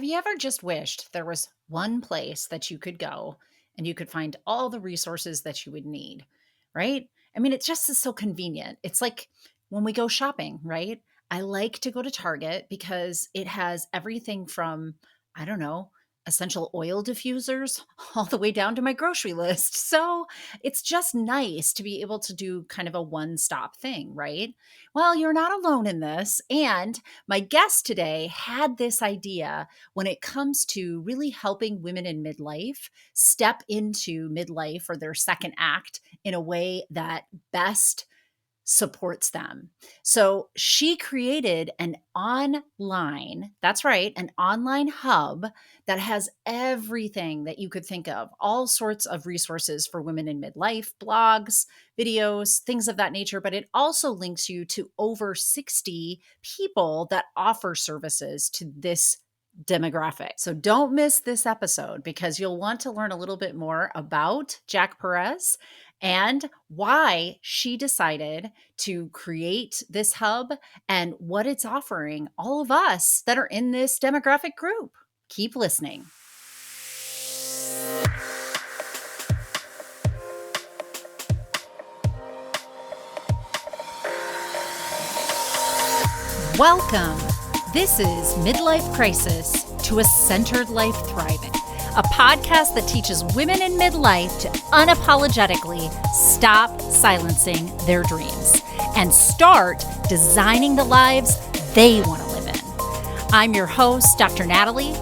Have you ever just wished there was one place that you could go and you could find all the resources that you would need, right? I mean, it just is so convenient. It's like when we go shopping, right? I like to go to Target because it has everything from, I don't know, essential oil diffusers all the way down to my grocery list. So it's just nice to be able to do kind of a one-stop thing, right? Well, you're not alone in this. And my guest today had this idea when it comes to really helping women in midlife step into midlife or their second act in a way that best supports them. So she created that's right, an online hub that has everything that you could think of, all sorts of resources for women in midlife, blogs, videos, things of that nature. But it also links you to over 60 people that offer services to this demographic. So don't miss this episode because you'll want to learn a little bit more about Jack Perez and why she decided to create this hub and what it's offering all of us that are in this demographic group. Keep listening. Welcome. This is Midlife Crisis to a Centered Life Thriving, a podcast that teaches women in midlife to unapologetically stop silencing their dreams and start designing the lives they want to live in. I'm your host, Dr. Natalie,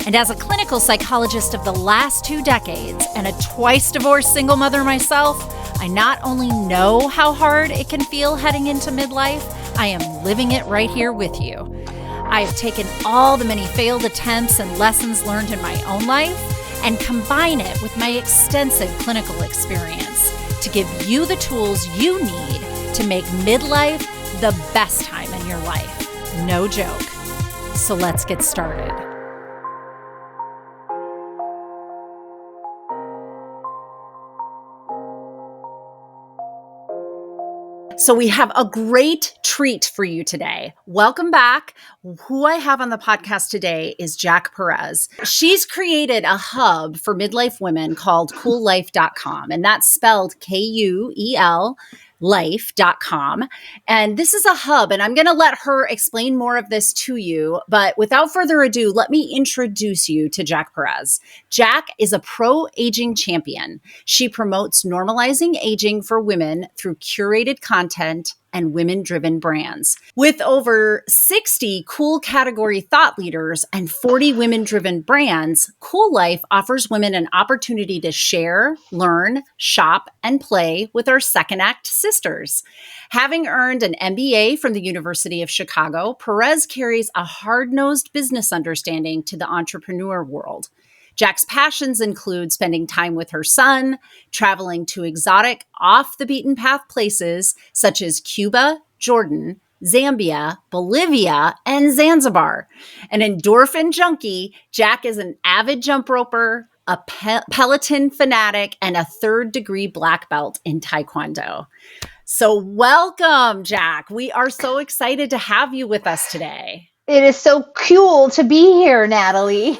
and as a clinical psychologist of the last 2 decades and a twice divorced single mother myself, I not only know how hard it can feel heading into midlife, I am living it right here with you. I have taken all the many failed attempts and lessons learned in my own life and combine it with my extensive clinical experience to give you the tools you need to make midlife the best time in your life. No joke. So let's get started. So we have a great treat for you today. Welcome back. Who I have on the podcast today is Jack Perez. She's created a hub for midlife women called coollife.com, and that's spelled K-U-E-L life.com. And this is a hub, and I'm going to let her explain more of this to you. But without further ado, let me introduce you to Jack Perez. Jack is a pro-aging champion. She promotes normalizing aging for women through curated content and women-driven brands. With over 60 cool category thought leaders and 40 women-driven brands, Cool Life offers women an opportunity to share, learn, shop, and play with our second act sisters. Having earned an MBA from the University of Chicago, Perez carries a hard-nosed business understanding to the entrepreneur world. Jack's passions include spending time with her son, traveling to exotic, off-the-beaten-path places such as Cuba, Jordan, Zambia, Bolivia, and Zanzibar. An endorphin junkie, Jack is an avid jump roper, a Peloton fanatic, and a third-degree black belt in Taekwondo. So welcome, Jack. We are so excited to have you with us today. It is so cool to be here, Natalie.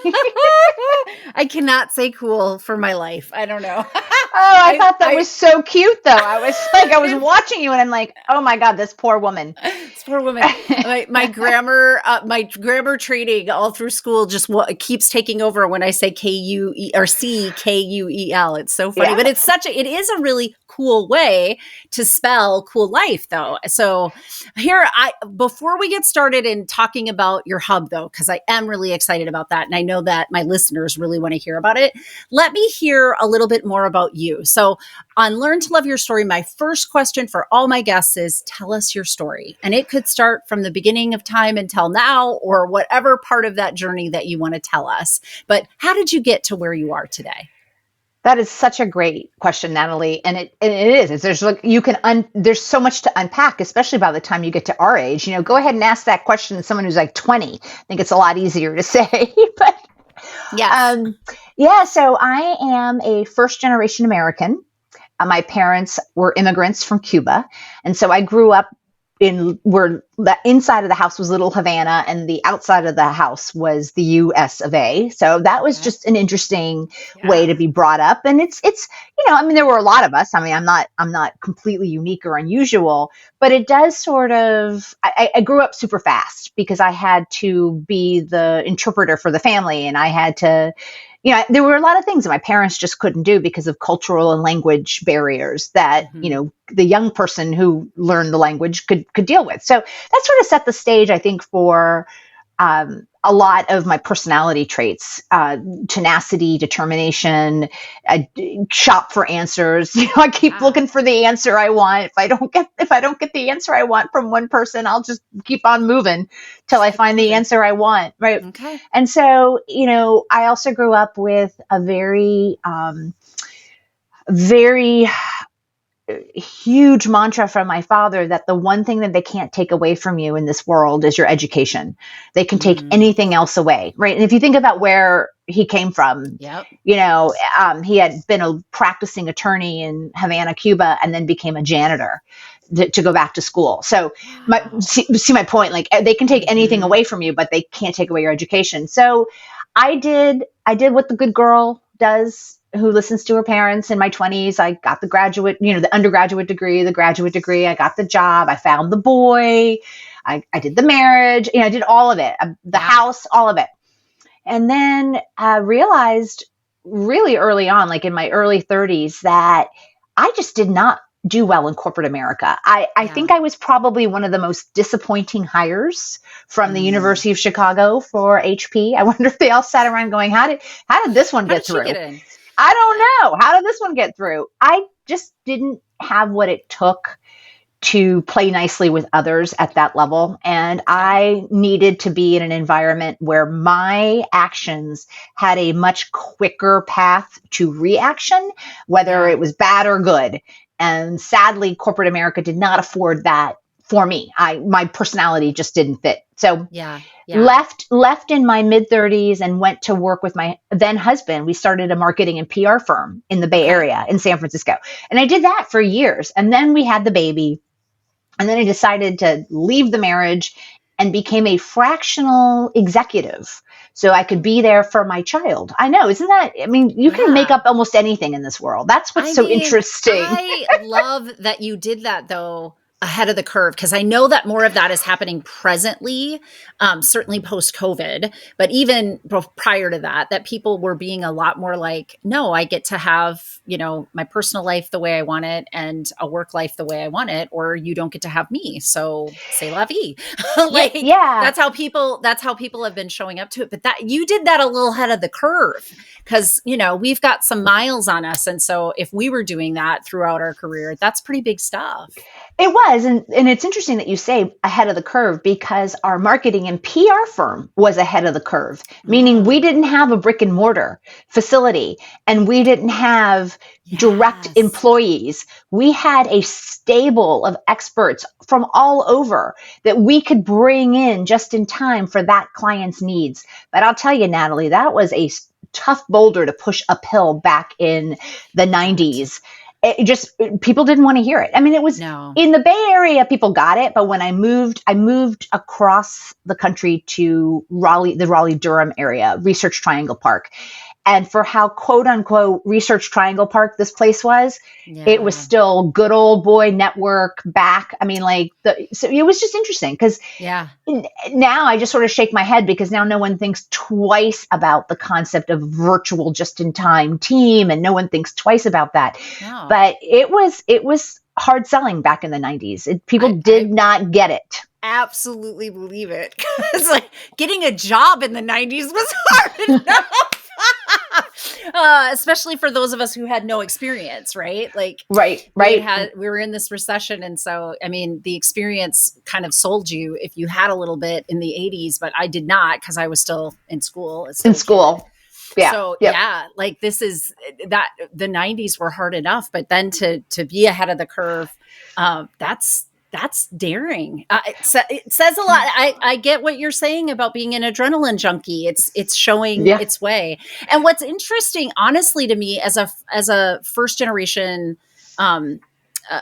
I cannot say cool for my life. I don't know. I thought that was so cute, though. I was watching you and I'm like, oh my God, this poor woman. This poor woman. My grammar training all through school just keeps taking over when I say C-K-U-E-L. It's so funny, but it is a really cool way to spell cool life, though. So before we get started in talking about your hub, though, because I am really excited about that, and I know that my listeners really want to hear about it, let me hear a little bit more about you. So on Learn to Love Your Story, my first question for all my guests is, tell us your story. And it could start from the beginning of time until now, or whatever part of that journey that you want to tell us. But how did you get to where you are today? That is such a great question, Natalie. And it is. There's there's so much to unpack, especially by the time you get to our age. Go ahead and ask that question to someone who's like 20. I think it's a lot easier to say. But so I am a first generation American. My parents were immigrants from Cuba. And so I grew up where the inside of the house was Little Havana and the outside of the house was the US of A. So that was Okay. just an interesting way Yeah. to be brought up. And it's, I mean, there were a lot of us. I mean, I'm not completely unique or unusual, but it does sort of, I grew up super fast because I had to be the interpreter for the family, and I had to, there were a lot of things that my parents just couldn't do because of cultural and language barriers that, Mm-hmm. the young person who learned the language could deal with. So that sort of set the stage, I think, for a lot of my personality traits, tenacity, determination, shop for answers. I keep Yeah. looking for the answer I want. If I don't get the answer I want from one person, I'll just keep on moving till Just I keep find the moving. answer I want. Right. Okay. And so, I also grew up with a very huge mantra from my father that the one thing that they can't take away from you in this world is your education. They can take Mm. anything else away, right? And if you think about where he came from, Yep. he had been a practicing attorney in Havana, Cuba, and then became a janitor to go back to school. So Wow. see my point, like they can take anything Mm-hmm. away from you, but they can't take away your education. So I did what the good girl does who listens to her parents in my 20s. I got the undergraduate degree, the graduate degree. I got the job. I found the boy. I did the marriage. I did all of it, the Yeah. house, all of it. And then I realized really early on, like in my early 30s, that I just did not do well in corporate America. I Yeah. think I was probably one of the most disappointing hires from the Mm. University of Chicago for HP. I wonder if they all sat around going, how did this one How get did she get through? in? I don't know. How did this one get through? I just didn't have what it took to play nicely with others at that level. And Okay. I needed to be in an environment where my actions had a much quicker path to reaction, whether Yeah. it was bad or good. And sadly, corporate America did not afford that for me. My personality just didn't fit. So Yeah. Yeah. left in my mid 30s and went to work with my then husband. We started a marketing and PR firm in the Bay Okay. Area in San Francisco. And I did that for years. And then we had the baby. And then I decided to leave the marriage and became a fractional executive so I could be there for my child. I know, isn't that, I mean, you can make Yeah. up almost anything in this world. That's what's I so mean, interesting. I love that you did that though ahead of the curve because I know that more of that is happening presently, certainly post COVID, but even prior to that, that people were being a lot more like, no, I get to have, my personal life the way I want it and a work life the way I want it, or you don't get to have me. So say la vie. Yeah, Like yeah. that's how people have been showing up to it. But that you did that a little ahead of the curve because we've got some miles on us, and so if we were doing that throughout our career, that's pretty big stuff. It was. And it's interesting that you say ahead of the curve because our marketing and PR firm was ahead of the curve, meaning we Oh, didn't have a brick and mortar facility and we didn't have direct yes. employees. We had a stable of experts from all over that we could bring in just in time for that client's needs. But I'll tell you, Natalie, that was a tough boulder to push uphill back in the I bet. 90s. It just people didn't want to hear it. I mean, it was No. in the Bay Area, people got it, but when I moved across the country to Raleigh, the Raleigh Durham area, Research Triangle Park, and for how quote unquote Research Triangle Park this place was, it was Yeah. still good old boy network back. I mean, so it was just interesting because Yeah. now I just sort of shake my head because now no one thinks twice about the concept of virtual just in time team, and no one thinks twice about that. No. But it was hard selling back in the 90s. People I did not get it. absolutely believe it. It's like getting a job in the 90s was hard enough. Especially for those of us who had no experience, right? Like Right, right. we were in this recession. And so, I mean, the experience kind of sold you if you had a little bit in the 80s, but I did not because I was still in school, In still a kid. school. Yeah. So Yep. yeah, like this is that the 90s were hard enough, but then to be ahead of the curve, that's daring. It says a lot. I get what you're saying about being an adrenaline junkie. It's showing Yeah. its way. And what's interesting, honestly, to me as a first generation, um,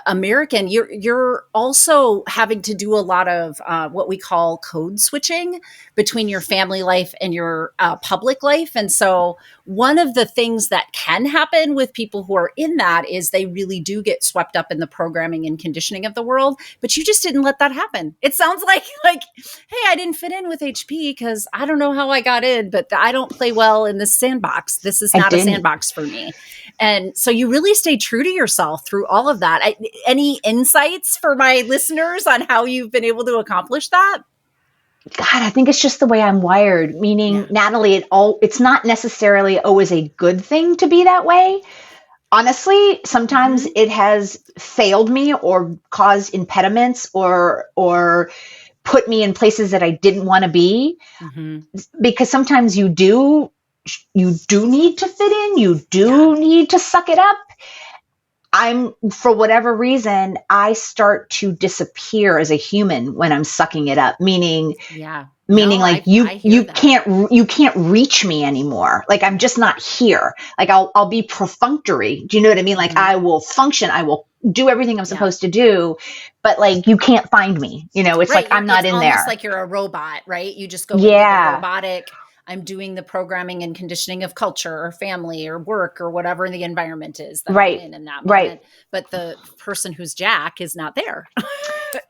American, you're also having to do a lot of what we call code switching between your family life and your public life. And so one of the things that can happen with people who are in that is they really do get swept up in the programming and conditioning of the world, but you just didn't let that happen. It sounds like, hey, I didn't fit in with HP because I don't know how I got in, but I don't play well in this sandbox. This is not a sandbox for me. And so you really stay true to yourself through all of that. Any insights for my listeners on how you've been able to accomplish that? God, I think it's just the way I'm wired, meaning, Natalie, it's not necessarily always a good thing to be that way. Honestly, sometimes it has failed me or caused impediments or put me in places that I didn't want to be, because sometimes you do need to fit in. You do need to suck it up. For whatever reason, I start to disappear as a human when I'm sucking it up, meaning you can't reach me anymore. Like, I'm just not here. Like, I'll be perfunctory. Do you know what I mean? Like, I will function. I will do everything I'm supposed to do, but like, you can't find me. It's like, I'm not in there. It's almost like you're a robot, right? You just go into the robotic, I'm doing the programming and conditioning of culture or family or work or whatever the environment is that I'm in that moment. Right. But the person who's Jack is not there.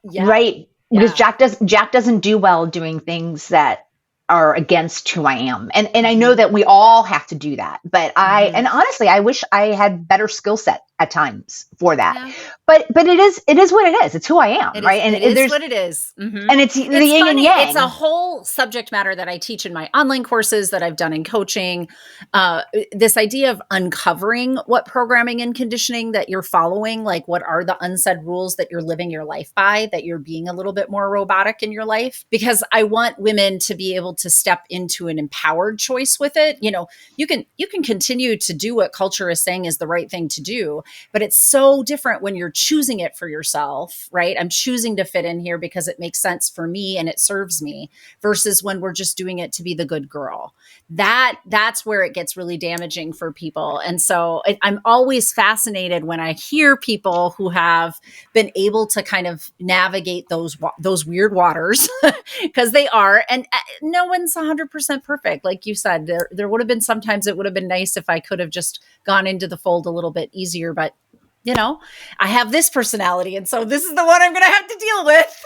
Right. Because Jack doesn't do well doing things that are against who I am. And I know that we all have to do that. But and honestly, I wish I had better skill set at times for that. Yeah. But it is what it is. It's who I am, right? And it is what it is. And it's the yin and yang. It's a whole subject matter that I teach in my online courses that I've done in coaching. This idea of uncovering what programming and conditioning that you're following, like what are the unsaid rules that you're living your life by, that you're being a little bit more robotic in your life. Because I want women to be able to step into an empowered choice with it. You can continue to do what culture is saying is the right thing to do, but it's so different when you're choosing it for yourself, right? I'm choosing to fit in here because it makes sense for me and it serves me, versus when we're just doing it to be the good girl. That's where it gets really damaging for people. And so I'm always fascinated when I hear people who have been able to kind of navigate those weird waters, because they are, and no one's 100% perfect. Like you said, there would have been sometimes it would have been nice if I could have just gone into the fold a little bit easier, but I have this personality, and so this is the one I'm going to have to deal with.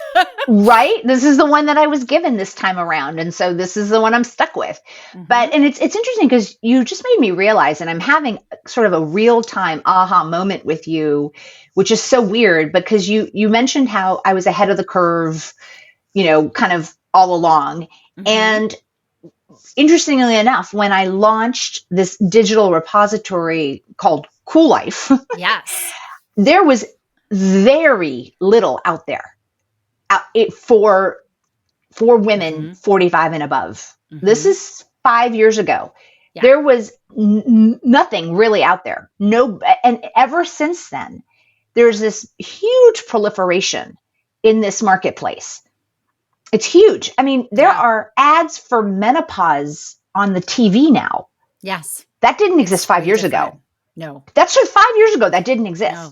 Right? This is the one that I was given this time around, and so this is the one I'm stuck with. But it's interesting because you just made me realize, and I'm having sort of a real-time aha moment with you, which is so weird because you mentioned how I was ahead of the curve, kind of all along. And interestingly enough, when I launched this digital repository called Cool Life, there was very little out there for women 45 and above. This is 5 years ago. There was nothing really out there. And ever since then, there's this huge proliferation in this marketplace. It's huge. I mean, there are ads for menopause on the TV now. Yes. That didn't exist 5 years ago. No. That's 5 years ago. That didn't exist. No.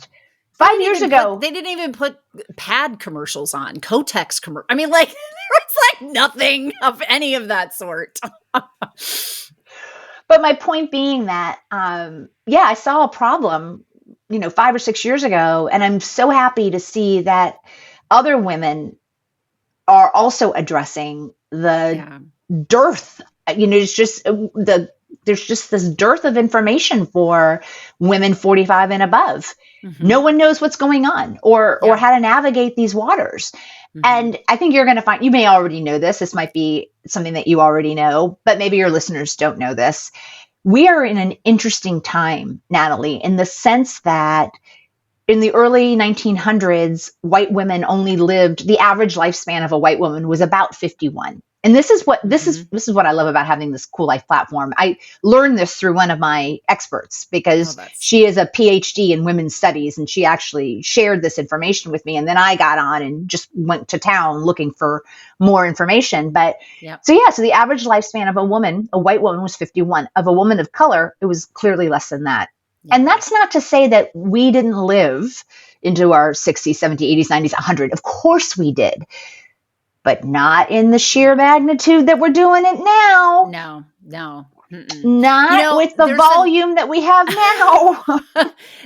5 years ago. They didn't even put pad commercials on, Kotex commercials. I mean, like, there was like nothing of any of that sort. But my point being that, I saw a problem, 5 or 6 years ago, and I'm so happy to see that other women are also addressing the dearth. It's just there's just this dearth of information for women 45 and above. No one knows what's going on or how to navigate these waters. And I think you're going to find, you may already know this. This might be something that you already know, but maybe your listeners don't know this. We are in an interesting time, Natalie, in the sense that in the early 1900s, white women only lived, the average lifespan of a white woman was about 51. And this is what I love about having this Cool Life platform. I learned this through one of my experts because she is a PhD in women's studies, and she actually shared this information with me. And then I got on and just went to town looking for more information. But so the average lifespan of a white woman was 51. Of a woman of color, it was clearly less than that. And that's not to say that we didn't live into our 60s, 70s, 80s, 90s, 100. Of course we did, but not in the sheer magnitude that we're doing it now. No. Mm-mm. Not with the volume that we have now.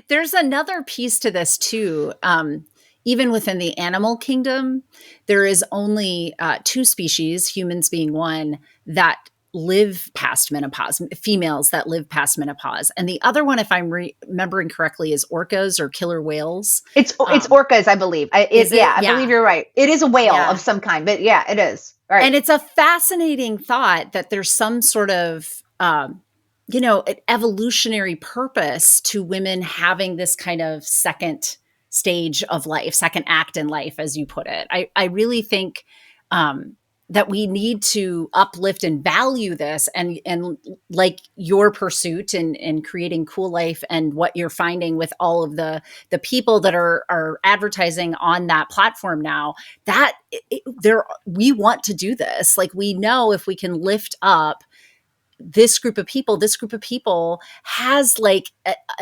There's another piece to this too. Even within the animal kingdom, there is only 2 species, humans being one, that live past menopause, females that live past menopause. And the other one, if I'm remembering correctly, is orcas or killer whales. It's orcas, I believe. I believe you're right. It is a whale of some kind, but yeah, it is. Right. And it's a fascinating thought that there's some sort of, an evolutionary purpose to women having this kind of second stage of life, second act in life, as you put it. I really think that we need to uplift and value this, and like your pursuit in creating Cool Life and what you're finding with all of the people that are advertising on that platform now, that we want to do this. Like, we know if we can lift up this group of people has like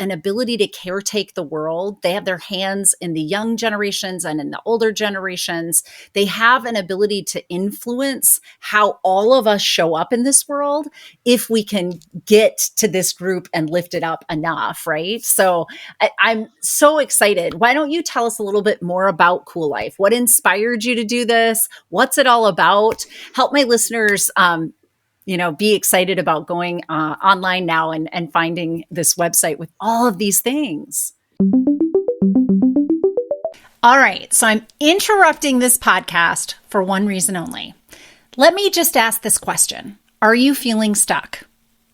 an ability to caretake the world. They have their hands in the young generations and in the older generations. They have an ability to influence how all of us show up in this world if we can get to this group and lift it up enough, right? So I'm so excited. Why don't you tell us a little bit more about Cool Life? What inspired you to do this? What's it all about? Help my listeners be excited about going online now and finding this website with all of these things. All right, so I'm interrupting this podcast for one reason only. Let me just ask this question. Are you feeling stuck?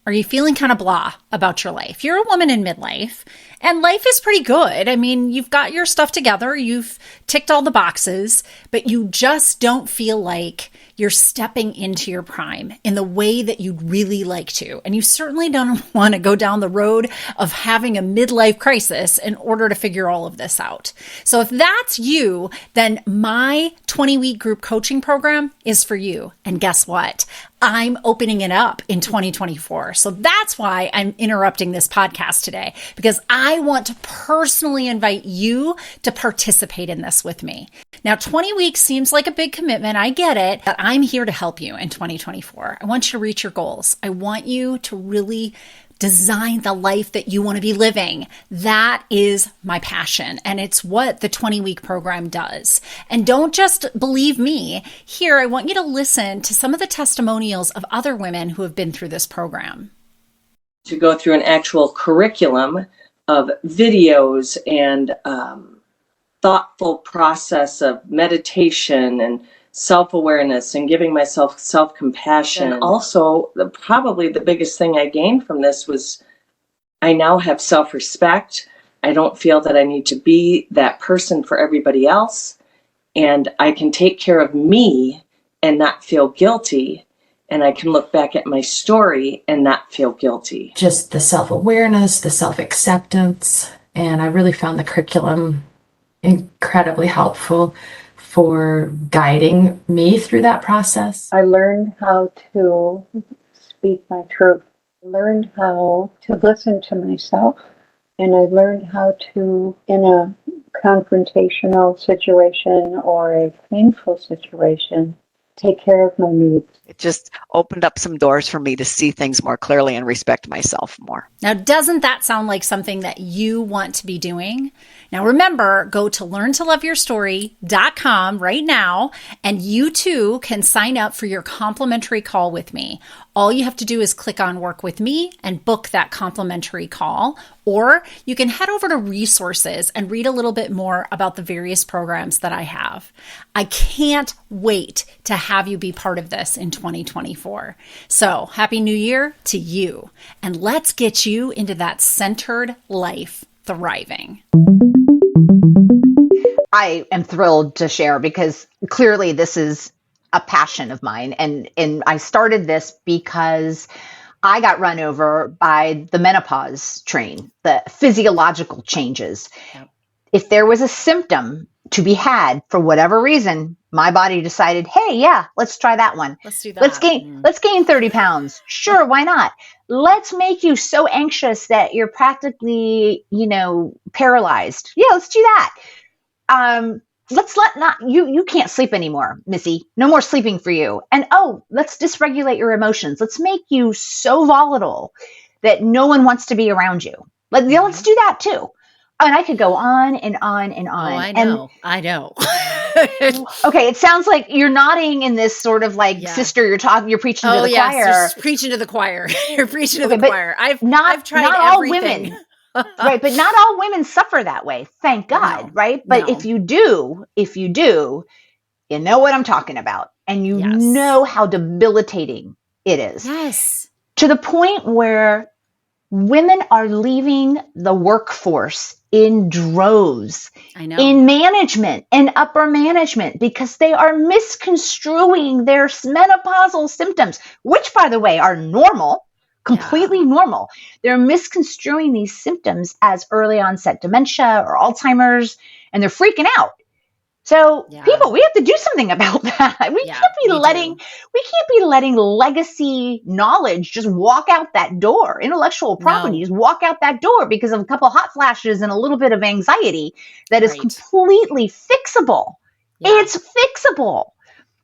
Are you feeling kind of blah about your life? You're a woman in midlife, and life is pretty good. I mean, you've got your stuff together, you've ticked all the boxes, but you just don't feel like you're stepping into your prime in the way that you'd really like to. And you certainly don't want to go down the road of having a midlife crisis in order to figure all of this out. So if that's you, then my 20-week group coaching program is for you. And guess what? I'm opening it up in 2024. So that's why I'm interrupting this podcast today, because I want to personally invite you to participate in this with me. Now, 20 weeks seems like a big commitment. I get it, but I'm here to help you in 2024. I want you to reach your goals. I want you to really design the life that you want to be living. That is my passion, and it's what the 20-week program does. And don't just believe me. Here, I want you to listen to some of the testimonials of other women who have been through this program. To go through an actual curriculum of videos and thoughtful process of meditation and self-awareness and giving myself self-compassion. And also, probably the biggest thing I gained from this was I now have self-respect. I don't feel that I need to be that person for everybody else. And I can take care of me and not feel guilty. And I can look back at my story and not feel guilty. Just the self-awareness, the self-acceptance. And I really found the curriculum incredibly helpful for guiding me through that process. I learned how to speak my truth. I learned how to listen to myself. And I learned how to, in a confrontational situation or a painful situation, take care of my needs. It just opened up some doors for me to see things more clearly and respect myself more. Now, doesn't that sound like something that you want to be doing? Now, remember, go to learntoloveyourstory.com right now, and you too can sign up for your complimentary call with me. All you have to do is click on Work With Me and book that complimentary call, or you can head over to resources and read a little bit more about the various programs that I have. I can't wait to have you be part of this in 2024. So, Happy New Year to you, and let's get you into that centered life thriving. I am thrilled to share because clearly this is a passion of mine. And I started this because I got run over by the menopause train, the physiological changes. Yep. if there was a symptom to be had for whatever reason, my body decided, hey, yeah, let's try that one. Let's do that. Let's gain 30 pounds. Sure, why not? Let's make you so anxious that you're practically, paralyzed. Yeah, let's do that. You can't sleep anymore, Missy. No more sleeping for you. And let's dysregulate your emotions. Let's make you so volatile that no one wants to be around you. Let's do that too. And I could go on and on and on. Oh, I know. Okay, it sounds like you're nodding in this sort of sister. You're preaching to the choir. Just preaching to the choir. You're preaching to the choir. I've tried not everything. All women, right? But not all women suffer that way. Thank God, No, right? But no. if you do, you know what I'm talking about, and you Yes. know how debilitating it is. Yes. To the point where women are leaving the workforce in droves, I know. in management and upper management, because they are misconstruing their menopausal symptoms, which, by the way, are normal, completely normal. They're misconstruing these symptoms as early onset dementia or Alzheimer's, and they're freaking out. So people, we have to do something about that. We can't be letting legacy knowledge just walk out that door. Intellectual property just walk out that door because of a couple hot flashes and a little bit of anxiety that is completely fixable. Yeah. It's fixable.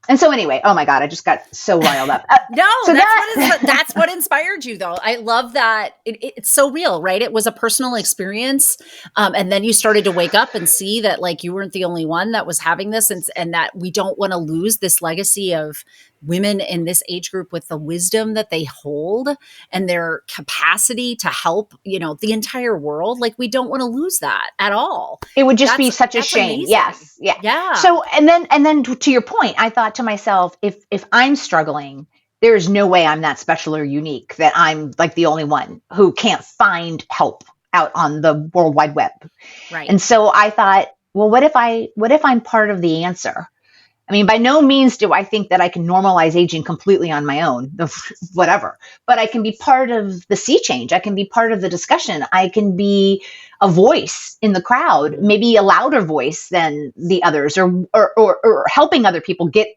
And so anyway, oh my God, I just got so riled up. That's what inspired you, though. I love that. It's so real, right? It was a personal experience. And then you started to wake up and see that you weren't the only one that was having this, and that we don't want to lose this legacy of women in this age group with the wisdom that they hold and their capacity to help, the entire world. We don't want to lose that at all. It would just be such a shame. Amazing. Yes. Yeah. Yeah. So, and then to your point, I thought to myself, if I'm struggling, there's no way I'm that special or unique, that I'm the only one who can't find help out on the World Wide Web. Right. And so I thought, well, what if I'm part of the answer? I mean, by no means do I think that I can normalize aging completely on my own, whatever, but I can be part of the sea change. I can be part of the discussion. I can be a voice in the crowd, maybe a louder voice than the others, or helping other people get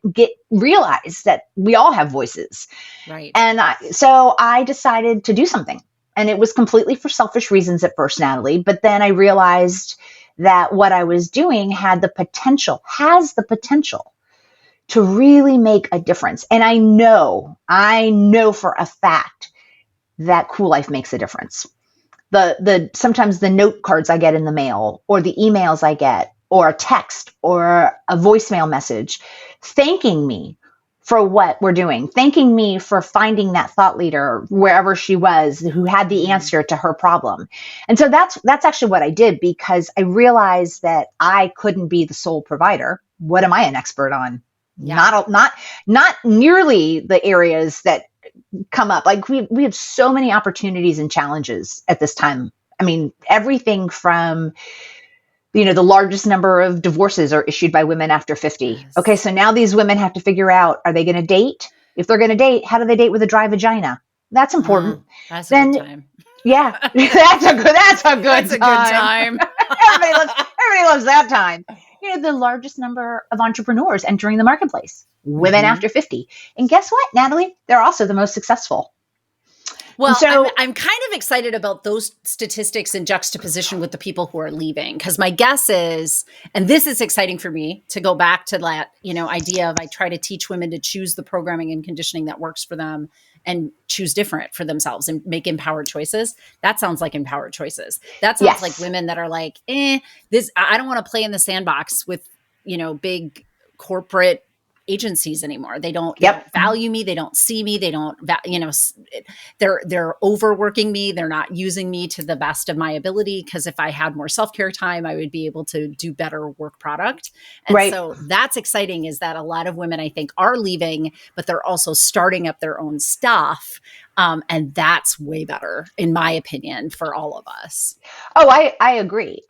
realize that we all have voices. Right. And so I decided to do something, and it was completely for selfish reasons at first, Natalie, but then I realized that what I was doing has the potential to really make a difference. And I know for a fact that Cool Life makes a difference. Sometimes the note cards I get in the mail, or the emails I get, or a text or a voicemail message thanking me for what we're doing, thanking me for finding that thought leader wherever she was who had the answer to her problem. And so that's actually what I did, because I realized that I couldn't be the sole provider. What am I an expert on? Yeah. Not nearly the areas that come up. We have so many opportunities and challenges at this time. I mean, everything from, the largest number of divorces are issued by women after 50. Yes. Okay. So now these women have to figure out, are they going to date? If they're going to date, how do they date with a dry vagina? That's important. That's a good time. Yeah, that's a good time. Everybody loves that time. The largest number of entrepreneurs entering the marketplace, women after 50. And guess what, Natalie? They're also the most successful. Well, so, I'm kind of excited about those statistics in juxtaposition with the people who are leaving, because my guess is, and this is exciting for me to go back to that, idea of I try to teach women to choose the programming and conditioning that works for them and choose different for themselves and make empowered choices. That sounds like empowered choices. That sounds like women that are like, I don't want to play in the sandbox with, big corporate agencies anymore. They don't value me. They don't see me. They don't, they're overworking me. They're not using me to the best of my ability. Because if I had more self-care time, I would be able to do better work product. And so that's exciting, is that a lot of women, I think, are leaving, but they're also starting up their own stuff. And that's way better, in my opinion, for all of us. Oh, I agree.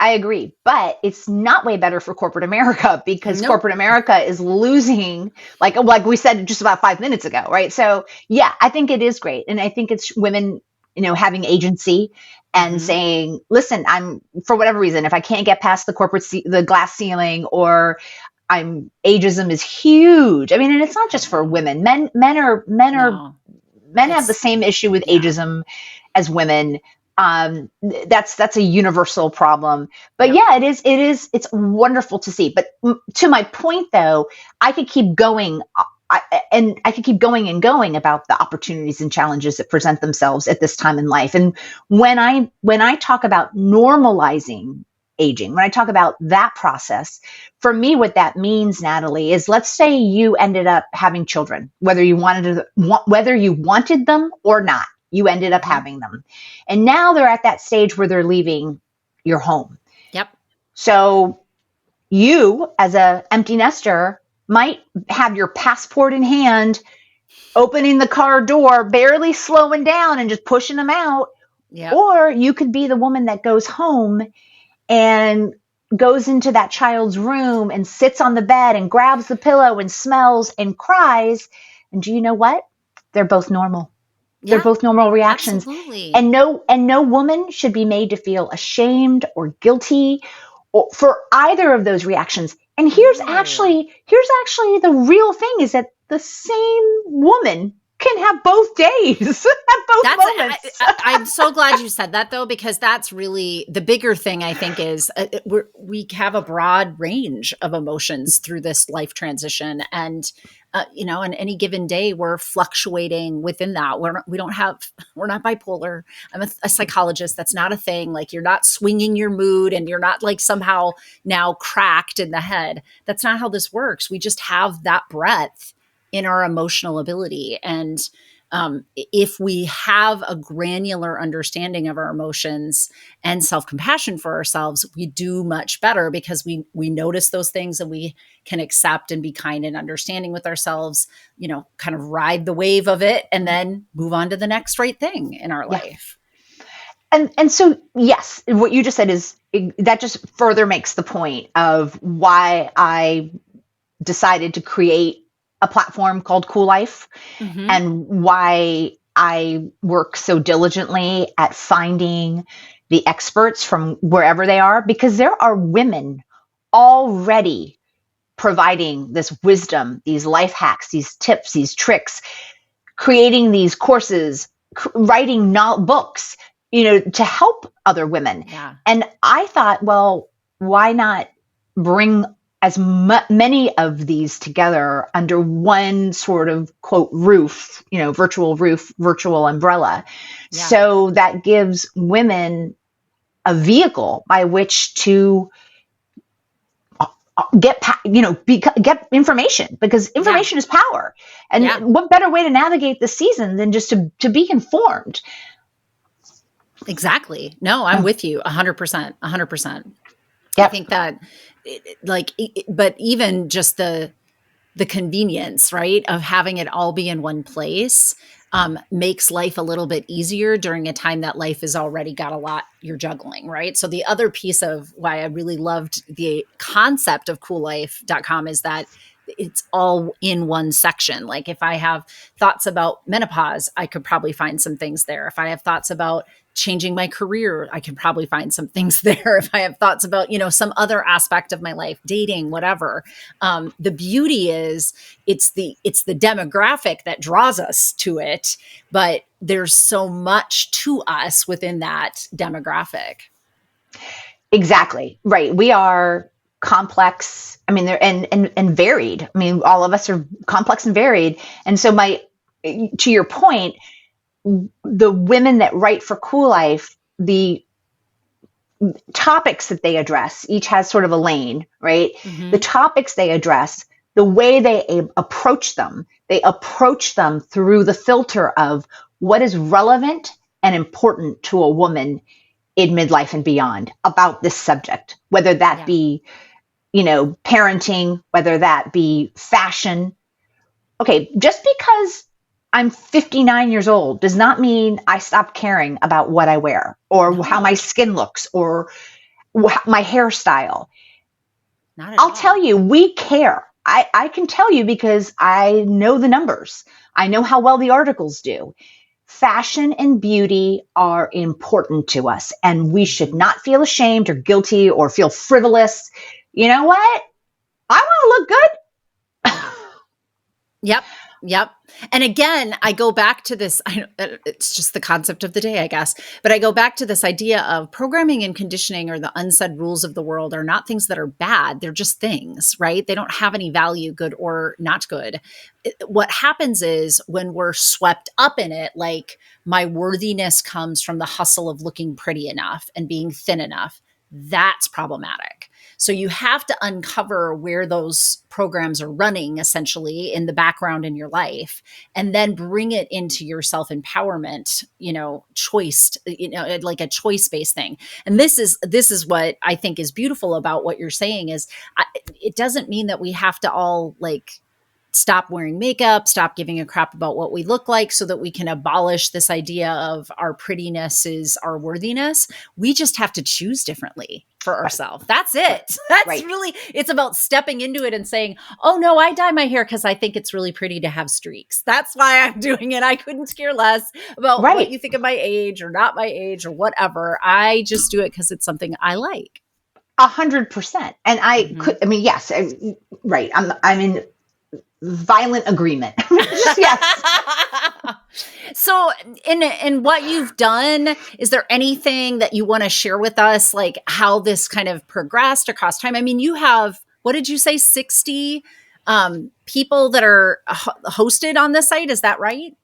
But it's not way better for corporate America, because corporate America is losing, like we said just about 5 minutes ago, right? So yeah, I think it is great. And I think it's women having agency and saying, listen, I'm, for whatever reason, if I can't get past the the glass ceiling, or ageism is huge. I mean, and it's not just for women. Men have the same issue with ageism as women. That's a universal problem. But it's wonderful to see. But to my point, though, I could keep going. I could keep going and going about the opportunities and challenges that present themselves at this time in life. And when I talk about normalizing aging, when I talk about that process, for me, what that means, Natalie, is, let's say you ended up having children, whether you wanted them or not, you ended up having them. And now they're at that stage where they're leaving your home. Yep. So you, as a empty nester, might have your passport in hand, opening the car door, barely slowing down and just pushing them out. Yep. Or you could be the woman that goes home and goes into that child's room and sits on the bed and grabs the pillow and smells and cries. And do you know what? They're both normal. Yeah, they're both normal reactions. Absolutely. And no woman should be made to feel ashamed or guilty for either of those reactions. And here's actually the real thing, is that the same woman can have both days, have both moments. I'm so glad you said that, though, because that's really the bigger thing, I think, is we have a broad range of emotions through this life transition. And, on any given day, we're fluctuating within that. We're not bipolar. I'm a psychologist. That's not a thing. Like, you're not swinging your mood and you're not like somehow now cracked in the head. That's not how this works. We just have that breadth in our emotional ability. And if we have a granular understanding of our emotions and self-compassion for ourselves, we do much better, because we notice those things and we can accept and be kind and understanding with ourselves, kind of ride the wave of it and then move on to the next right thing in our life. And so, yes, what you just said that just further makes the point of why I decided to create a platform called Cool Life, and why I work so diligently at finding the experts from wherever they are, because there are women already providing this wisdom, these life hacks, these tips, these tricks, creating these courses, writing books, to help other women. Yeah. And I thought, well, why not bring as many of these together under one sort of, quote, roof, virtual umbrella. Yeah. So that gives women a vehicle by which to get information, because information is power. And what better way to navigate the season than just to be informed? Exactly. No, I'm with you 100%. 100%. Yep. I think that but even just the convenience, right, of having it all be in one place makes life a little bit easier during a time that life has already got a lot you're juggling, right? So the other piece of why I really loved the concept of coollife.com is that it's all in one section. Like, if I have thoughts about menopause, I could probably find some things there. If I have thoughts about changing my career, I can probably find some things there. If I have thoughts about, some other aspect of my life, dating, whatever. The beauty is it's the demographic that draws us to it, but there's so much to us within that demographic. Exactly. Right. We are complex. I mean, they're and varied. I mean, all of us are complex and varied. And so to your point, the women that write for Cool Life, the topics that they address, each has sort of a lane, right? Mm-hmm. The topics they address, the way they approach them through the filter of what is relevant and important to a woman in midlife and beyond about this subject, whether that be, parenting, whether that be fashion. Okay, just because I'm 59 years old does not mean I stop caring about what I wear or how my skin looks or my hairstyle. I'll tell you, we care. I can tell you because I know the numbers. I know how well the articles do. fashion and beauty are important to us, and we should not feel ashamed or guilty or feel frivolous. You know what? I want to look good. Yep. Yep. And again, I go back to this, it's just the concept of the day, I guess, but I go back to this idea of programming and conditioning, or the unsaid rules of the world, are not things that are bad. They're just things, right? They don't have any value, good or not good. What happens is when we're swept up in it, like my worthiness comes from the hustle of looking pretty enough and being thin enough, that's problematic. So you have to uncover where those programs are running essentially in the background in your life, and then bring it into your self-empowerment, choice, like a choice-based thing. And this is what I think is beautiful about what you're saying is it doesn't mean that we have to all like stop wearing makeup, stop giving a crap about what we look like so that we can abolish this idea of our prettiness is our worthiness. We just have to choose differently for ourselves. That's it. That's Right. really, it's about stepping into it and saying, oh no, I dye my hair because I think it's really pretty to have streaks. That's why I'm doing it. I couldn't care less about Right. what you think of my age or not my age or whatever. I just do it because it's something I like. 100%. And yes, right. I'm in violent agreement. Yes. So in what you've done, is there anything that you want to share with us, like how this kind of progressed across time? I mean, you have, what did you say, 60 people that are hosted on this site? Is that right?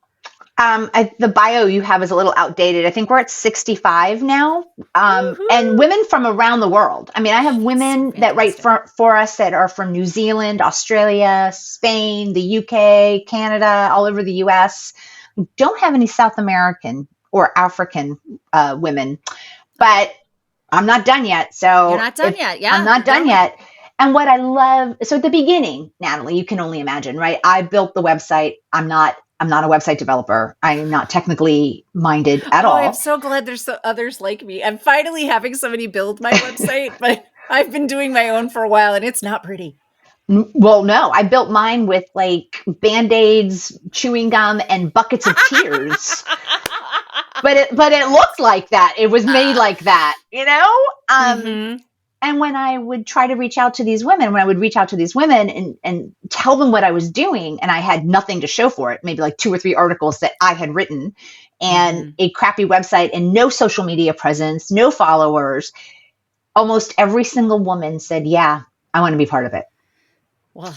The bio you have is a little outdated. I think we're at 65 now. And women from around the world. I mean, I have women that write for us that are from New Zealand, Australia, Spain, the UK, Canada, all over the US. We don't have any South American or African women, but I'm not done yet. So you're not done yet. Yeah. I'm not done yet. And what I love, so at the beginning, Natalie, you can only imagine, right? I built the website. I'm not a website developer. I am not technically minded at all. I'm so glad there's others like me. I'm finally having somebody build my website, but I've been doing my own for a while and it's not pretty. Well, no, I built mine with like Band-Aids, chewing gum, and buckets of tears. But it looked like that. It was made like that, And when I would try to reach out to these women, and tell them what I was doing, and I had nothing to show for it, maybe like 2 or 3 articles that I had written and a crappy website and no social media presence, no followers, almost every single woman said, yeah, I want to be part of it. Well,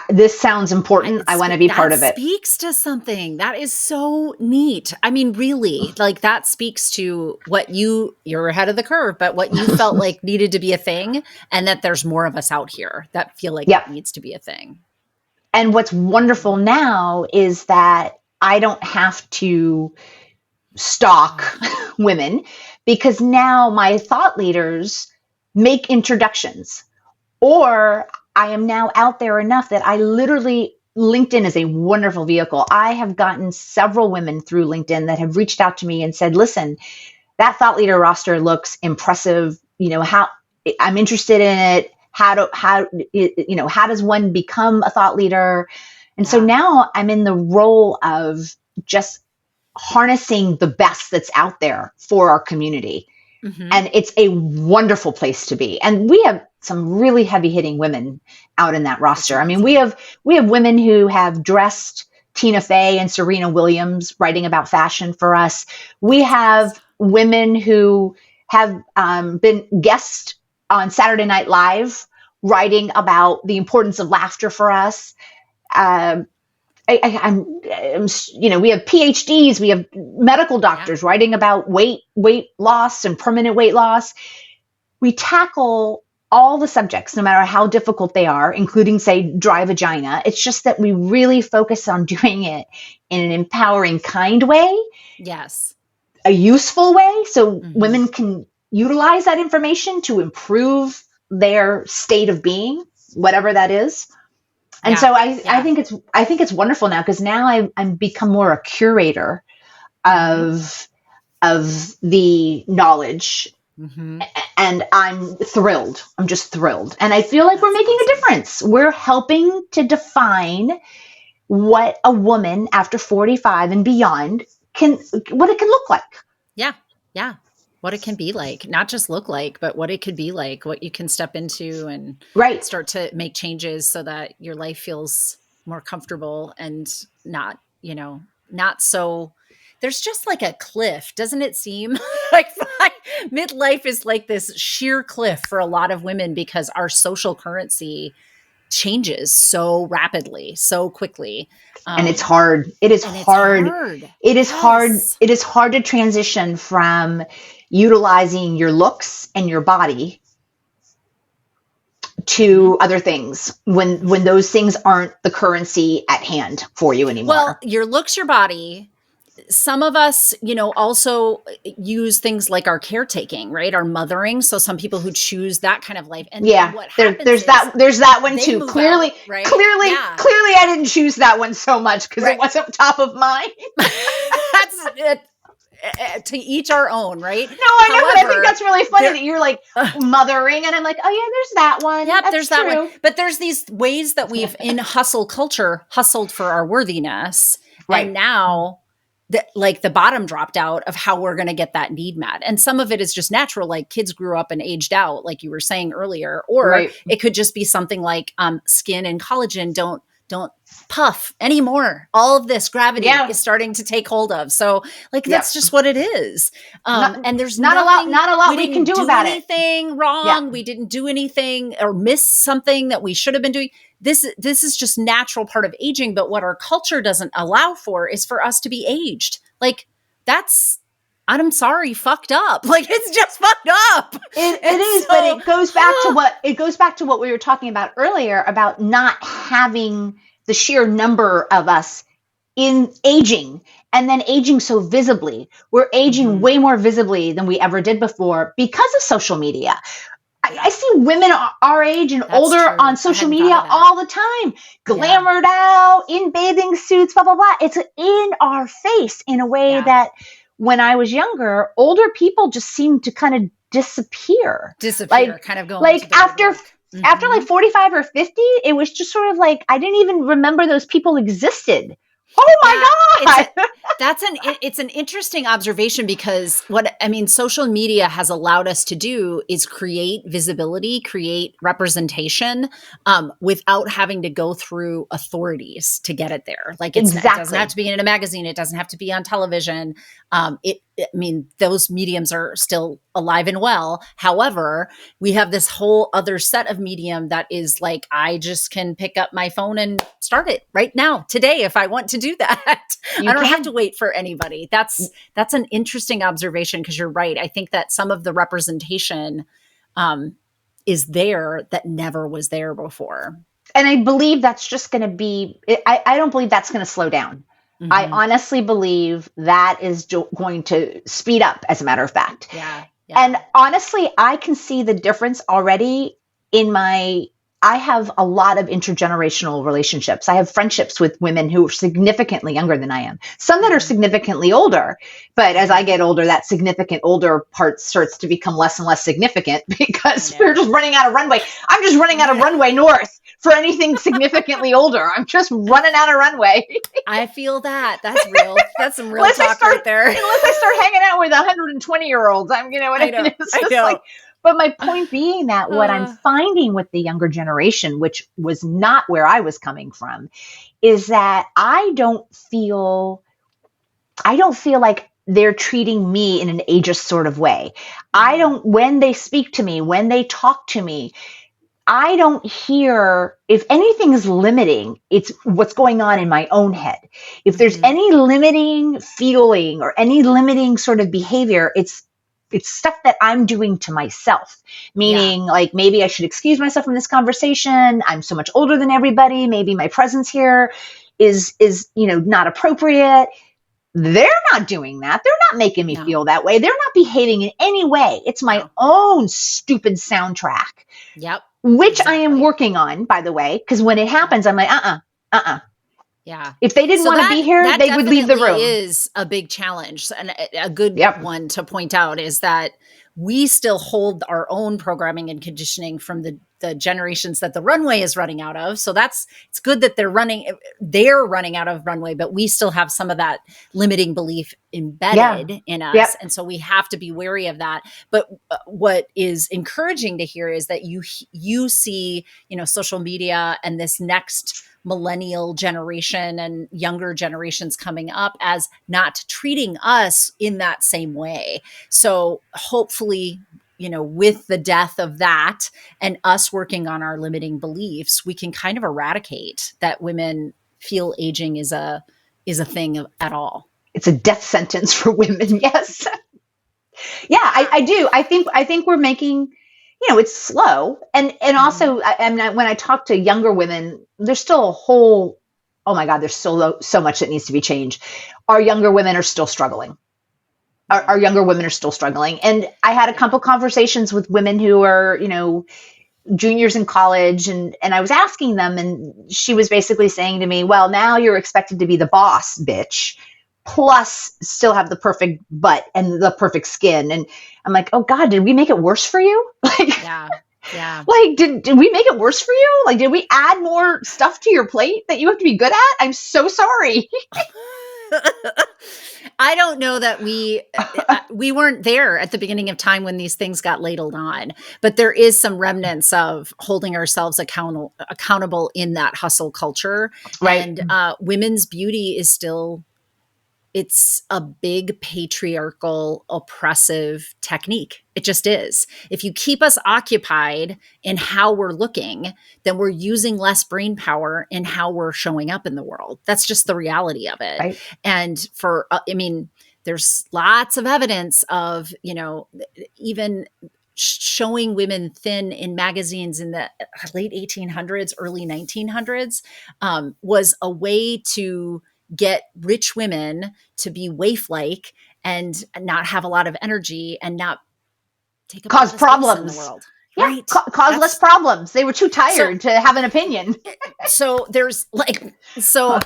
this sounds important. I want to be part of it. That speaks to something. That is so neat. I mean, really, like that speaks to what you're ahead of the curve, but what you felt like needed to be a thing, and that there's more of us out here that feel like it needs to be a thing. And what's wonderful now is that I don't have to stalk women, because now my thought leaders make introductions, or I am now out there enough that LinkedIn is a wonderful vehicle. I have gotten several women through LinkedIn that have reached out to me and said, listen, that thought leader roster looks impressive. How I'm interested in it. How does one become a thought leader? And so now I'm in the role of just harnessing the best that's out there for our community. And it's a wonderful place to be. And we have some really heavy hitting women out in that roster. I mean, we have women who have dressed Tina Fey and Serena Williams writing about fashion for us. We have women who have been guests on Saturday Night Live writing about the importance of laughter for us. We have PhDs, we have medical doctors writing about weight loss and permanent weight loss. We tackle all the subjects, no matter how difficult they are, including, say, dry vagina. It's just that we really focus on doing it in an empowering, kind way. Yes. A useful way, so women can utilize that information to improve their state of being, whatever that is. And so I think it's wonderful now, because now I'm become more a curator of the knowledge, and I'm thrilled. I'm just thrilled, and I feel like we're making a difference. We're helping to define what a woman after 45 and beyond can look like. Yeah. Yeah. What it can be like, not just look like, but what it could be like, what you can step into and Right. start to make changes so that your life feels more comfortable and not, not so. There's just like a cliff, doesn't it seem? Like midlife is like this sheer cliff for a lot of women because our social currency changes so rapidly, so quickly. And it's hard. It is hard. It is hard. Yes. It is hard to transition from utilizing your looks and your body to other things when those things aren't the currency at hand for you anymore. Well, your looks, your body. Some of us, also use things like our caretaking, right? Our mothering. So some people who choose that kind of life. And what happens there's that one too. Clearly, out, right? clearly I didn't choose that one so much because it wasn't top of mind. That's it. To each our own, right? No, I know, but I think that's really funny that you're like mothering, and I'm like, oh yeah, there's that one. Yep, that's there's true. that one. But there's these ways that we've in hustle culture hustled for our worthiness, right? And now, the bottom dropped out of how we're going to get that need met, and some of it is just natural, like kids grew up and aged out, like you were saying earlier, or it could just be something like skin and collagen don't puff anymore. All of this gravity is starting to take hold of. So that's just what it is. And there's not a lot we can do about it. Anything wrong. Yeah. We didn't do anything or miss something that we should have been doing. This is just natural part of aging. But what our culture doesn't allow for is for us to be aged. Like that's, I'm sorry, fucked up. Like it's just fucked up. It is, so, but it goes back to what we were talking about earlier about not having the sheer number of us in aging and then aging so visibly. We're aging way more visibly than we ever did before because of social media. I see women our age and older on social media all the time, glamored out in bathing suits, blah, blah, blah. It's in our face in a way that when I was younger, older people just seemed to kind of disappear, kind of going like after 45 or 50, it was just sort of like, I didn't even remember those people existed. Oh my God. It's an interesting observation because social media has allowed us to do is create visibility, create representation, without having to go through authorities to get it there. Like it doesn't have to be in a magazine. It doesn't have to be on television. Those mediums are still alive and well. However, we have this whole other set of medium that is like, I just can pick up my phone and start it right now, today, if I want to do that. I don't have to wait for anybody. That's an interesting observation because you're right. I think that some of the representation is there that never was there before. And I believe that's just going to be, I don't believe that's going to slow down. Mm-hmm. I honestly believe that is going to speed up, as a matter of fact. Yeah. And honestly, I can see the difference already I have a lot of intergenerational relationships. I have friendships with women who are significantly younger than I am. Some that are significantly older, but as I get older, that significant older part starts to become less and less significant because we're just running out of runway. I'm just running out of runway north for anything significantly older. I'm just running out of runway. I feel that. That's real. That's some real talk right there. Unless I start hanging out with 120-year-olds, I know. It's like, but my point being that what I'm finding with the younger generation, which was not where I was coming from, is that I don't feel like they're treating me in an ageist sort of way. When they speak to me, when they talk to me, I don't hear, if anything is limiting, it's what's going on in my own head. If there's any limiting feeling or any limiting sort of behavior, it's stuff that I'm doing to myself, meaning like maybe I should excuse myself from this conversation. I'm so much older than everybody. Maybe my presence here is not appropriate. They're not doing that. They're not making me feel that way. They're not behaving in any way. It's my own stupid soundtrack. Yep. Which I am working on, by the way, because when it happens, I'm like, Yeah. If they didn't want to be here, they would leave the room. Is a big challenge. And a good one to point out is that we still hold our own programming and conditioning from the the generations that the runway is running out of. So it's good that they're running out of runway, but we still have some of that limiting belief embedded in us. Yep. And so we have to be wary of that. But what is encouraging to hear is that you see, social media and this next millennial generation and younger generations coming up as not treating us in that same way. So hopefully, with the death of that and us working on our limiting beliefs, we can kind of eradicate that women feel aging is a thing at all. It's a death sentence for women. Yes. Yeah, I do. I think we're making, it's slow. And also, I mean, when I talk to younger women, there's still oh my God, there's still so much that needs to be changed. Our younger women are still struggling. Our younger women are still struggling. And I had a couple conversations with women who are, juniors in college, and I was asking them, and she was basically saying to me, well, now you're expected to be the boss bitch, plus still have the perfect butt and the perfect skin. And I'm like, oh God, did we make it worse for you? Yeah. Like, did we make it worse for you? Like, did we add more stuff to your plate that you have to be good at? I'm so sorry. I don't know that we weren't there at the beginning of time when these things got ladled on, but there is some remnants of holding ourselves accountable in that hustle culture. Right. And women's beauty is still, it's a big patriarchal, oppressive technique. It just is. If you keep us occupied in how we're looking, then we're using less brain power in how we're showing up in the world. That's just the reality of it. Right. And there's lots of evidence of, even showing women thin in magazines in the late 1800s, early 1900s, was a way to get rich women to be waif-like and not have a lot of energy and not take up cause problems in the world. Yeah, Right. cause less problems. They were too tired to have an opinion. So there's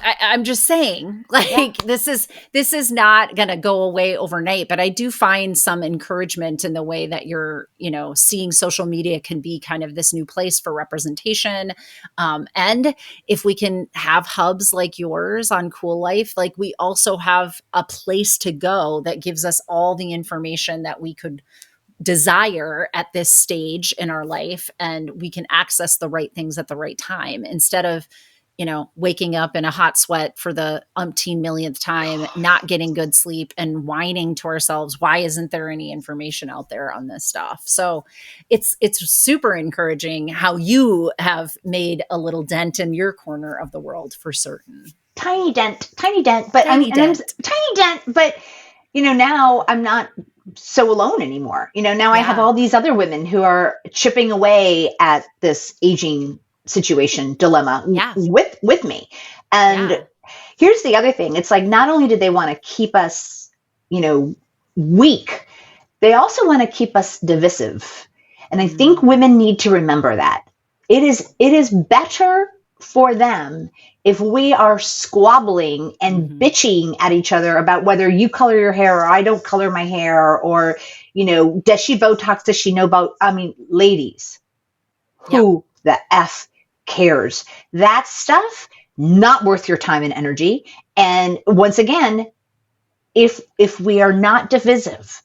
I'm just saying, this is not going to go away overnight, but I do find some encouragement in the way that you're, seeing social media can be kind of this new place for representation. And if we can have hubs like yours on Cool Life, like we also have a place to go that gives us all the information that we could desire at this stage in our life, and we can access the right things at the right time instead of waking up in a hot sweat for the umpteen millionth time, not getting good sleep and whining to ourselves, why isn't there any information out there on this stuff? So it's super encouraging how you have made a little dent in your corner of the world, for certain. Tiny dent, but tiny dent, but now I'm not so alone anymore. Now I have all these other women who are chipping away at this aging situation dilemma with me. And here's the other thing. It's like, not only do they want to keep us, weak, they also want to keep us divisive. And I think women need to remember that it is better for them if we are squabbling and bitching at each other about whether you color your hair or I don't color my hair, or, does she Botox, does she no Botox? I mean, ladies, who the F cares? That stuff, not worth your time and energy. And once again, if we are not divisive,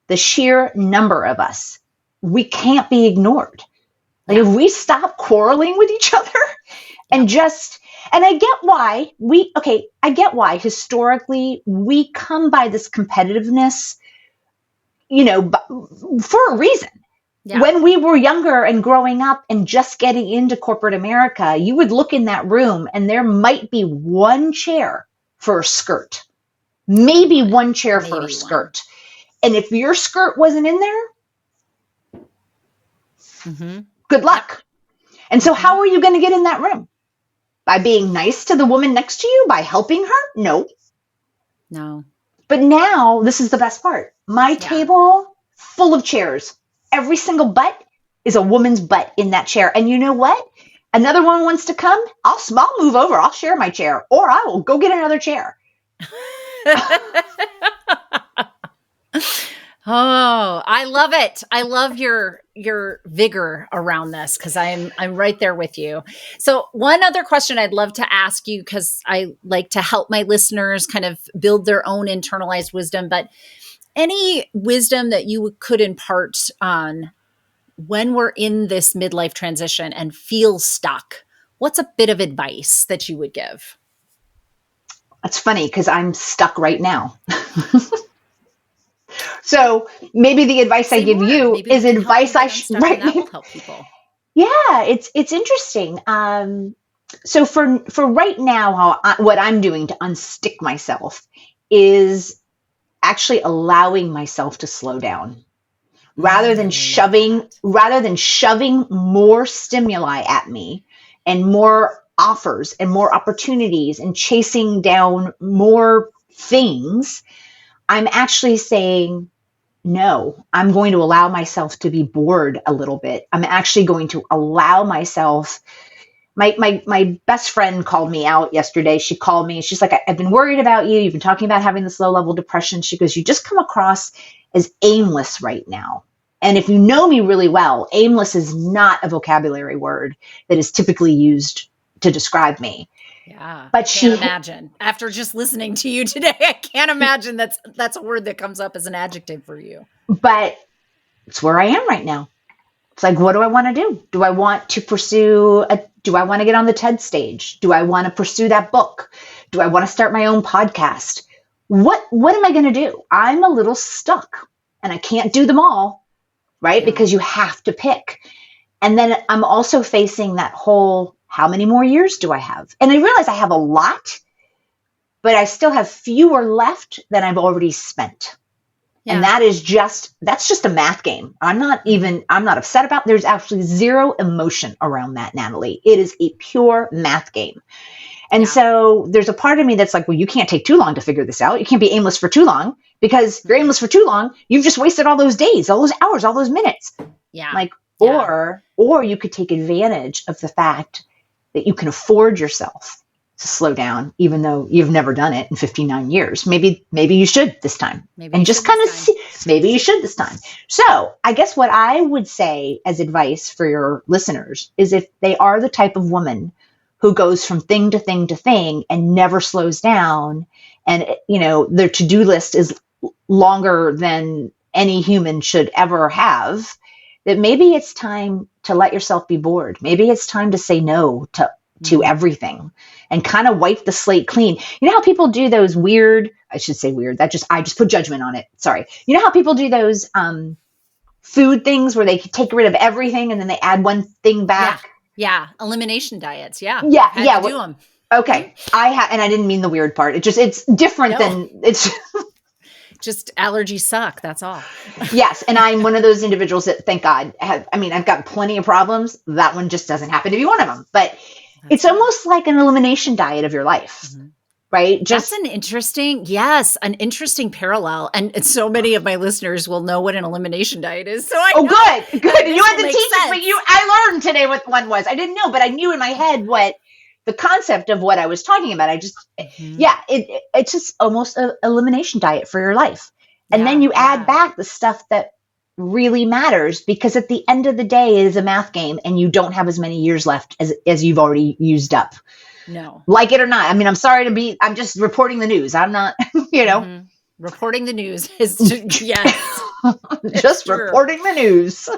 the sheer number of us, we can't be ignored. Like, if we stop quarreling with each other and I get why historically we come by this competitiveness, for a reason. Yeah. When we were younger and growing up and just getting into corporate America, you would look in that room and there might be one chair for a skirt, maybe one chair for a skirt. And if your skirt wasn't in there, good luck. And so how are you going to get in that room? By being nice to the woman next to you? By helping her? No. But now, this is the best part. My table, full of chairs. Every single butt is a woman's butt in that chair. And you know what? Another one wants to come, I'll move over. I'll share my chair. Or I will go get another chair. Oh, I love it. I love your vigor around this because I'm right there with you. So one other question I'd love to ask you, because I like to help my listeners kind of build their own internalized wisdom, but any wisdom that you could impart on when we're in this midlife transition and feel stuck, what's a bit of advice that you would give? It's funny because I'm stuck right now. So maybe the advice I Say give more. you Maybe is we can help you advice I get unstuck, and that will help people. Yeah, it's interesting. So for right now, what I'm doing to unstick myself is actually allowing myself to slow down rather than I love that. shoving more stimuli at me and more offers and more opportunities and chasing down more things. I'm actually saying, no, I'm going to allow myself to be bored a little bit. I'm actually going to allow myself. My best friend called me out yesterday. She called me. She's like, I've been worried about you. You've been talking about having this low level depression. She goes, you just come across as aimless right now. And if you know me really well, aimless is not a vocabulary word that is typically used to describe me. Yeah, But can't imagine. After just listening to you today, I can't imagine that's a word that comes up as an adjective for you. But it's where I am right now. It's like, what do I want to do? Do I want to do I want to get on the TED stage? Do I want to pursue that book? Do I want to start my own podcast? What am I going to do? I'm a little stuck and I can't do them all, right? Yeah. Because you have to pick. And then I'm also facing that whole, how many more years do I have? And I realize I have a lot, but I still have fewer left than I've already spent. Yeah. And that's just a math game. I'm not upset about, there's actually zero emotion around that, Natalie. It is a pure math game. And so there's a part of me that's like, well, you can't take too long to figure this out. You can't be aimless for too long, because if you're aimless for too long, you've just wasted all those days, all those hours, all those minutes. Yeah. Or you could take advantage of the fact that you can afford yourself to slow down, even though you've never done it in 59 years. Maybe you should this time. Maybe you should this time. So I guess what I would say as advice for your listeners is, if they are the type of woman who goes from thing to thing to thing and never slows down, and their to-do list is longer than any human should ever have, that maybe it's time to let yourself be bored. Maybe it's time to say no to everything and kind of wipe the slate clean. You know how people do those weird, I should say weird, I just put judgment on it. Sorry. You know how people do those food things where they take rid of everything and then they add one thing back? Yeah. Elimination diets. Yeah. Yeah. Do them. Okay. And I didn't mean the weird part. It's different than it's just allergies suck. That's all. Yes. And I'm one of those individuals that, thank God, I've got plenty of problems. That one just doesn't happen to be one of them. But it's almost like an elimination diet of your life, right? That's an interesting parallel. And so many of my listeners will know what an elimination diet is. So good. You had to teach it, but I learned today what one was. I didn't know, but I knew in my head what the concept of what I was talking about. It's just almost an elimination diet for your life. And then you add back the stuff that really matters, because at the end of the day, it is a math game and you don't have as many years left as you've already used up. No. Like it or not. I mean, I'm sorry I'm just reporting the news. I'm not, Reporting the news is just reporting the news.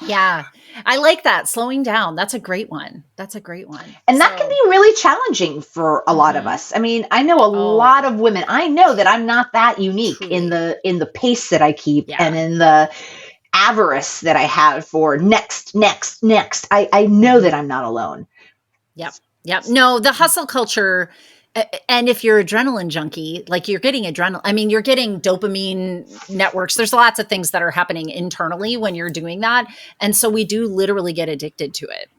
Yeah. I like that. Slowing down. That's a great one. And that can be really challenging for a lot of us. I mean, I know a lot of women. I know that I'm not that unique in the pace that I keep and in the avarice that I have for next. I know that I'm not alone. Yep. No, the hustle culture. And if you're adrenaline junkie, like you're getting you're getting dopamine networks. There's lots of things that are happening internally when you're doing that. And so we do literally get addicted to it.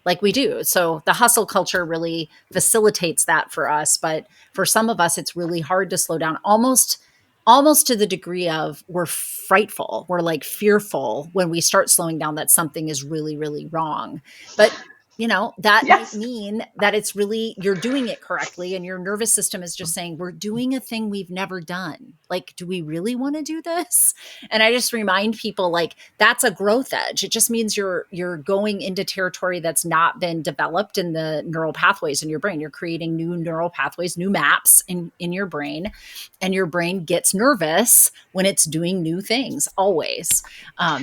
Like we do. So the hustle culture really facilitates that for us. But for some of us, it's really hard to slow down, almost to the degree of we're frightful. We're like fearful when we start slowing down that something is really, really wrong. But that Yes. might mean that it's really, you're doing it correctly. And your nervous system is just saying, we're doing a thing we've never done. Like, do we really want to do this? And I just remind people, like, that's a growth edge. It just means you're going into territory that's not been developed in the neural pathways in your brain. You're creating new neural pathways, new maps in your brain, and your brain gets nervous when it's doing new things always.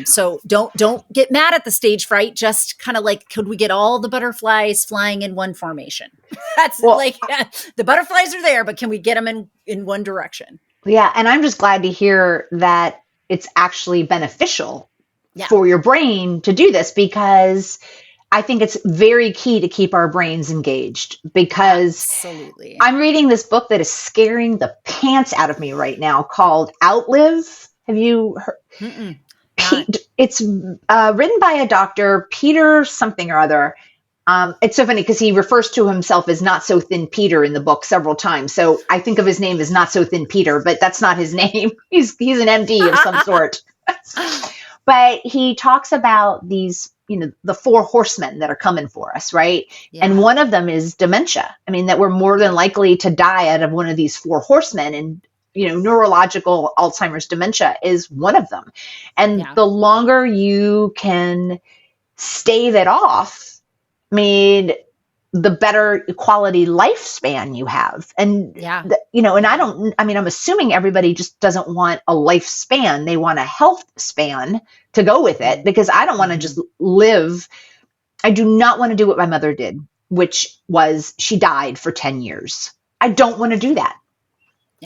So don't get mad at the stage fright. Just kind of like, could we get all the butterflies flying in one formation? That's the butterflies are there, but can we get them in one direction? Yeah. And I'm just glad to hear that it's actually beneficial for your brain to do this, because I think it's very key to keep our brains engaged, because Absolutely. I'm reading this book that is scaring the pants out of me right now called Outlive. Have you heard? It's written by a doctor, Peter something or other. It's so funny because he refers to himself as Not So Thin Peter in the book several times. So I think of his name as Not So Thin Peter, but that's not his name. He's an MD of some sort. But he talks about these, the 4 horsemen that are coming for us, right? Yeah. And one of them is dementia. I mean, that we're more than likely to die out of one of these 4 horsemen. And neurological Alzheimer's dementia is one of them. And the longer you can stave it off, I mean, the better quality lifespan you have. And, I'm assuming everybody just doesn't want a lifespan. They want a health span to go with it, because I don't want to just live. I do not want to do what my mother did, which was she died for 10 years. I don't want to do that.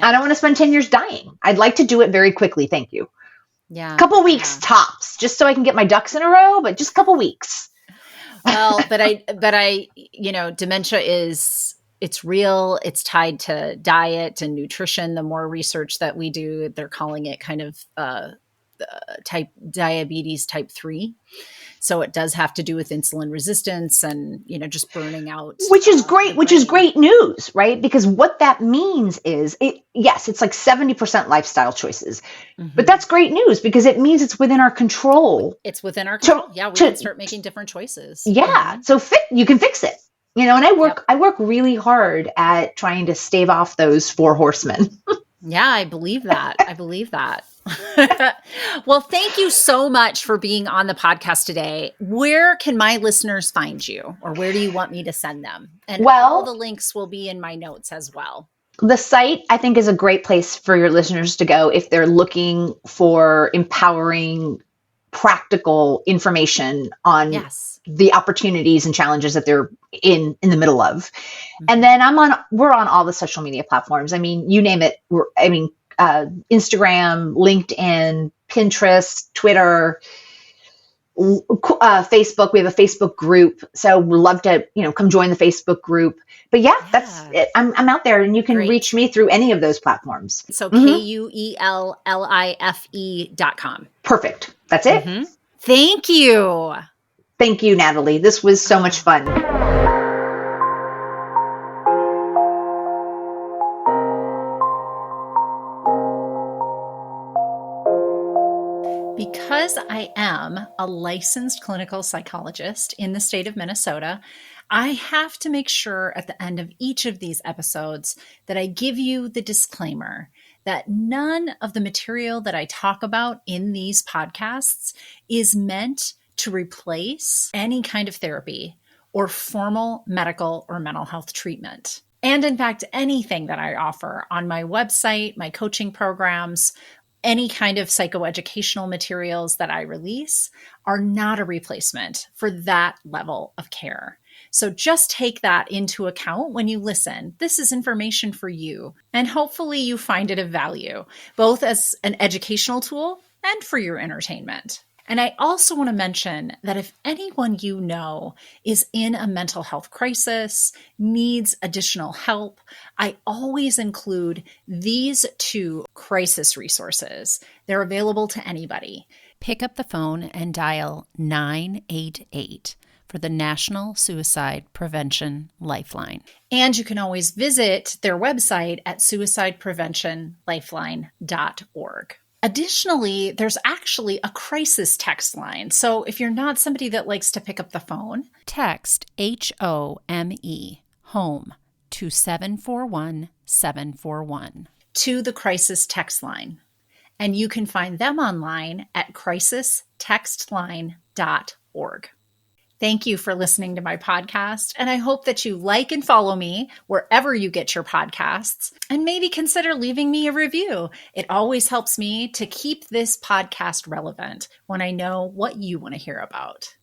I don't want to spend 10 years dying. I'd like to do it very quickly. Thank you. Yeah. A couple weeks tops, just so I can get my ducks in a row, but just a couple weeks. Well, but I, dementia it's real. It's tied to diet and nutrition. The more research that we do, they're calling it kind of diabetes type 3. So it does have to do with insulin resistance and, just burning out. Which is great, which is great news, right? Because what that means is it's like 70% lifestyle choices, but that's great news because it means it's within our control. It's within our control. We can start making different choices. Yeah. So you can fix it, and I work really hard at trying to stave off those 4 horsemen. Yeah, I believe that. Well, thank you so much for being on the podcast today. Where can my listeners find you, or where do you want me to send them? And all the links will be in my notes as well. The site, I think, is a great place for your listeners to go if they're looking for empowering, practical information on the opportunities and challenges that they're in the middle of. And then we're on all the social media platforms. I mean, you name it. Instagram, LinkedIn, Pinterest, Twitter, Facebook. We have a Facebook group, so we'd love to, come join the Facebook group. But that's it. I'm out there, and you can reach me through any of those platforms. So KUELLIFE.com. Perfect. That's it. Thank you. Thank you, Natalie. This was so much fun. Because I am a licensed clinical psychologist in the state of Minnesota, I have to make sure at the end of each of these episodes that I give you the disclaimer that none of the material that I talk about in these podcasts is meant to replace any kind of therapy or formal medical or mental health treatment. And in fact, anything that I offer on my website, my coaching programs, any kind of psychoeducational materials that I release are not a replacement for that level of care. So just take that into account when you listen. This is information for you, and hopefully you find it of value, both as an educational tool and for your entertainment. And I also want to mention that if anyone you know is in a mental health crisis, needs additional help, I always include these 2 crisis resources. They're available to anybody. Pick up the phone and dial 988 for the National Suicide Prevention Lifeline. And you can always visit their website at suicidepreventionlifeline.org. Additionally, there's actually a crisis text line. So if you're not somebody that likes to pick up the phone, text HOME to 741-741 to the crisis text line. And you can find them online at crisistextline.org. Thank you for listening to my podcast, and I hope that you like and follow me wherever you get your podcasts, and maybe consider leaving me a review. It always helps me to keep this podcast relevant when I know what you want to hear about.